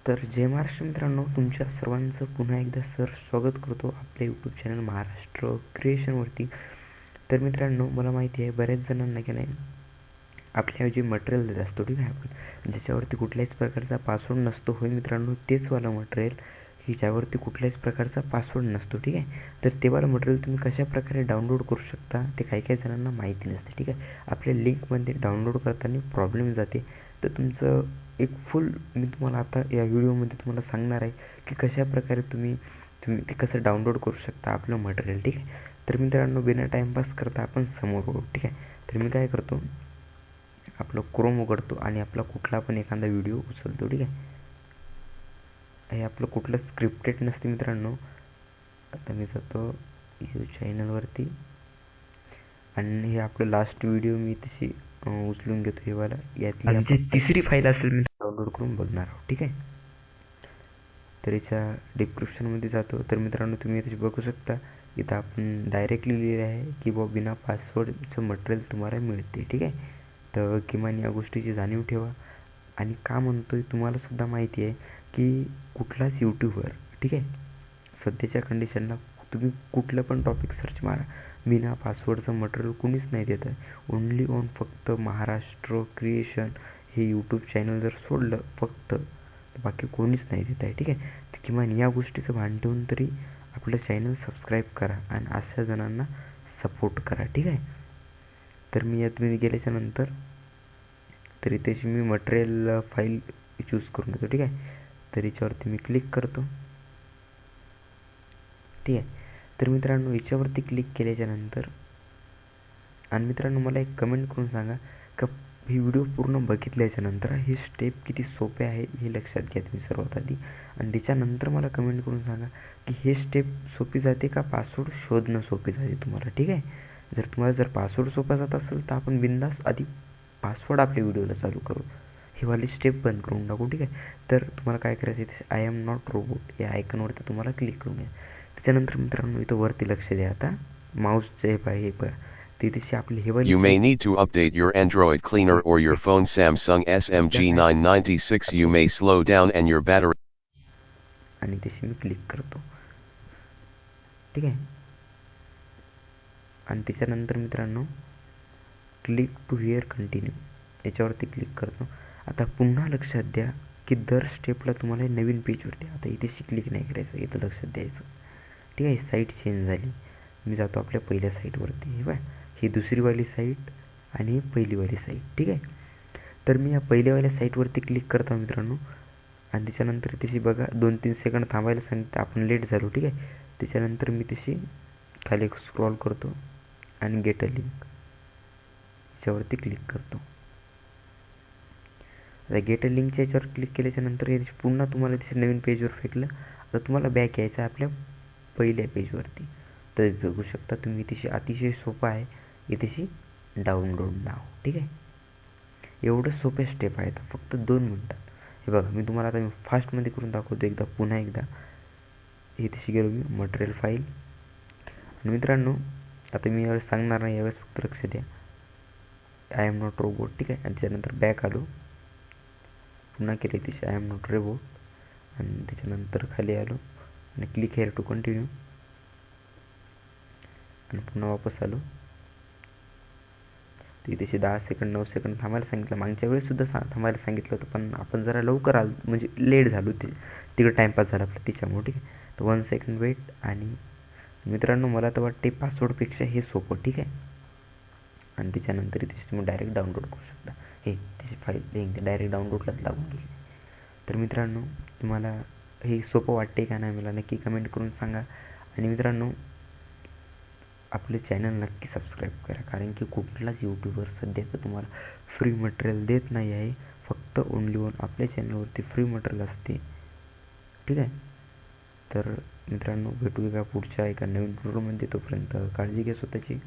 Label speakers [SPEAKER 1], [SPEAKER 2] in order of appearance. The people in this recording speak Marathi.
[SPEAKER 1] तर जय महाराष्ट्र मित्रांनो, तुमच्या सर्वांचं पुन्हा एकदा स्वागत करतो आपल्या यूट्यूब चॅनल महाराष्ट्र क्रिएशनवरती. तर मित्रांनो, मला माहिती आहे बऱ्याच जणांना की नाही आपल्या जे मटेरियल देत असतो, ठीक आहे, आपण ज्याच्यावरती कुठल्याच प्रकारचा पासवर्ड नसतो. होय मित्रांनो, तेच वाला मटेरियल की ज्यावरती कुठल्याच प्रकारचा पासवर्ड नसतो, ठीक आहे. तर ते वाला मटेरियल तुम्ही कशा प्रकारे डाउनलोड करू शकता ते काही जणांना माहिती नसते, ठीक आहे. आपल्या लिंकमध्ये डाउनलोड करताना प्रॉब्लेम जाते. तर तुमचं एक फुल मी तुम्हाला आता या व्हिडिओमध्ये तुम्हाला सांगणार आहे की कशा प्रकारे तुम्ही ते कसं डाउनलोड करू शकता आपलं मटेरियल, ठीक आहे. तर मित्रांनो, बिना टाइमपास करता आपण समोर वळू, ठीक आहे. तर मी काय करतो, आपलं क्रोम उघडतो आणि आपला कुठला पण एखादा व्हिडिओ उचलतो, ठीक आहे. हे आपलं कुठलं स्क्रिप्टेड नसते मित्रांनो. आता मी जातो यूट्यूब चॅनलवरती आणि हे आपलं लास्ट व्हिडिओ मी तशी उचलून घेतो. हे वाला यातली जी तिसरी फाईल असेल मी डाउनलोड करून बघणार आहोत, ठीक आहे. तर याच्या डिस्क्रिप्शनमध्ये जातो. तर मित्रांनो, तुम्ही इथे बघू शकता, इथं आपण डायरेक्टली लिहिले आहे की बुवा बिना पासवर्डचं मटेरियल तुम्हाला मिळते, ठीक आहे. तर किमान या गोष्टीची जाणीव ठेवा. आणि का म्हणतोय तुम्हाला सुद्धा माहिती आहे की कुठलाच यूट्यूबर, ठीक आहे, सध्याच्या कंडिशनला तुम्ही कुठलं पण टॉपिक सर्च मारा, बिना पासवर्डचं मटेरियल कुणीच नाही देत आहे. ओनली ऑन फक्त महाराष्ट्र क्रिएशन हे यूट्यूब चॅनल जर सोडलं फक्त, बाकी कोणीच नाही देत आहे, ठीक आहे. तर किमान या गोष्टीचं भान ठेवून तरी आपलं चॅनल सबस्क्राईब करा आणि अशा जणांना सपोर्ट करा, ठीक आहे. तर मी यातमध्ये गेल्याच्या नंतर तरी त्याची मी मटेरियल फाईल चूज करून घेतो, ठीक आहे. तर याच्यावरती मी क्लिक करतो, ठीक आहे. तर मित्रांनो, याच्यावरती क्लिक केल्याच्या नंतर आणि मित्रांनो, मला एक कमेंट करून सांगा का ही व्हिडिओ पूर्ण बघितल्याच्या नंतर हे स्टेप किती सोपे आहे हे लक्षात घ्या तुम्ही सर्वात आधी. आणि त्याच्यानंतर मला कमेंट करून सांगा की हे स्टेप सोपी जाते का पासवर्ड शोधणं सोपी जाते तुम्हाला, ठीक आहे. जर पासवर्ड सोपा जात असेल तर आपण बिंदास आधी पासवर्ड आपल्या व्हिडिओला चालू करू, ही वाली स्टेप बंद करून टाकू, ठीक आहे. तर तुम्हाला काय करायचं आहे, आय एम नॉट रोबोट या आयकॉनवरती तुम्हाला क्लिक करून घ्या. त्याच्यानंतर मित्रांनो, इथं वरती लक्ष द्या. आता माऊसचं हे बघा, तिथे आपली हे वाली
[SPEAKER 2] You may need to update your Android cleaner or your phone Samsung SMG 996. You may slow down and your battery.
[SPEAKER 1] आणि तशी मी क्लिक करतो, ठीक आहे. आणि त्याच्यानंतर मित्रांनो, क्लिक टू हिअर कंटिन्यू याच्यावरती क्लिक करतो. आता पुन्हा लक्षात द्या की दर स्टेपला तुम्हाला नवीन पेजवरती, आता इथेशी क्लिक नाही करायचं, इथं लक्षात द्यायचं, ठीक आहे. साईट चेंज झाली. मी जातो आपल्या पहिल्या साईटवरती. हे बघा, ही दुसरीवाली साईट आणि ही पहिलीवाली साईट, ठीक आहे. तर मी या पहिल्यावाल्या साईटवरती क्लिक करतो मित्रांनो. आणि त्याच्यानंतर तशी बघा 2-3 सेकंड थांबायला सांगितलं, आपण लेट झालो, ठीक आहे. त्याच्यानंतर मी तशी खाली स्क्रॉल करतो आणि गेट अ लिंक याच्यावरती क्लिक करतो. आता गेट अ लिंकच्या याच्यावर क्लिक केल्याच्या नंतर पुन्हा तुम्हाला तिथे नवीन पेजवर फेकलं. आता तुम्हाला बॅक यायचं आहे आपल्या पहिल्या पेजवरती. तर बघू शकता तुम्ही, तिशी अतिशय सोपं आहे. इथेशी डाउनलोड नाव, ठीक आहे. एवढं सोपे स्टेप आहेत, फक्त 2 मिनटात. हे बघा, मी तुम्हाला आता फास्टमध्ये करून दाखवतो पुन्हा एकदा. इथेशी गेलो मी, मटेरियल फाईल. आणि मित्रांनो, आता मी यावेळेस सांगणार नाही, यावेळेस फक्त लक्ष द्या, आय एम नॉट रोबोट, ठीक आहे. आणि त्याच्यानंतर बॅक आलो, पुन्हा केले तिथे आय एम नॉट रोबोट. आणि त्याच्यानंतर खाली आलो आणि क्लिक हेअर टू कंटिन्यू आणि पुन्हा वापस आलो. तिथे 10 सेकंड 9 सेकंड थांबायला सांगितलं. मागच्या वेळेस सुद्धा थांबायला सांगितलं होतं, पण आपण जरा लवकर आलो, म्हणजे लेट झालो, तिकडे टाईमपास झाला आपला त्याच्यामुळे, ठीक आहे. तर 1 सेकंड वेट. आणि मित्रांनो, मला तर वाटते पासवर्डपेक्षा हे सोपं, ठीक आहे. आणि त्याच्यानंतर तिथे तुम्ही डायरेक्ट डाउनलोड करू शकता. हे त्याची फाईल लिंक डायरेक्ट डाउनलोडलाच लागून गेली. तर मित्रांनो, तुम्हाला हे सोपं वाटते का नाही मला नक्की कमेंट करून सांगा. आणि मित्रांनो, आपले चॅनल नक्की सबस्क्राईब करा, कारण की कुठलाच यूट्यूबर सध्याचं तुम्हाला फ्री मटेरियल देत नाही आहे. फक्त ओनली वन आपल्या चॅनलवरती फ्री मटेरियल असते, ठीक आहे. तर मित्रांनो, भेटूया का पुढच्या एका नवीन व्हिडिओमध्ये. तोपर्यंत काळजी घ्या स्वतःची.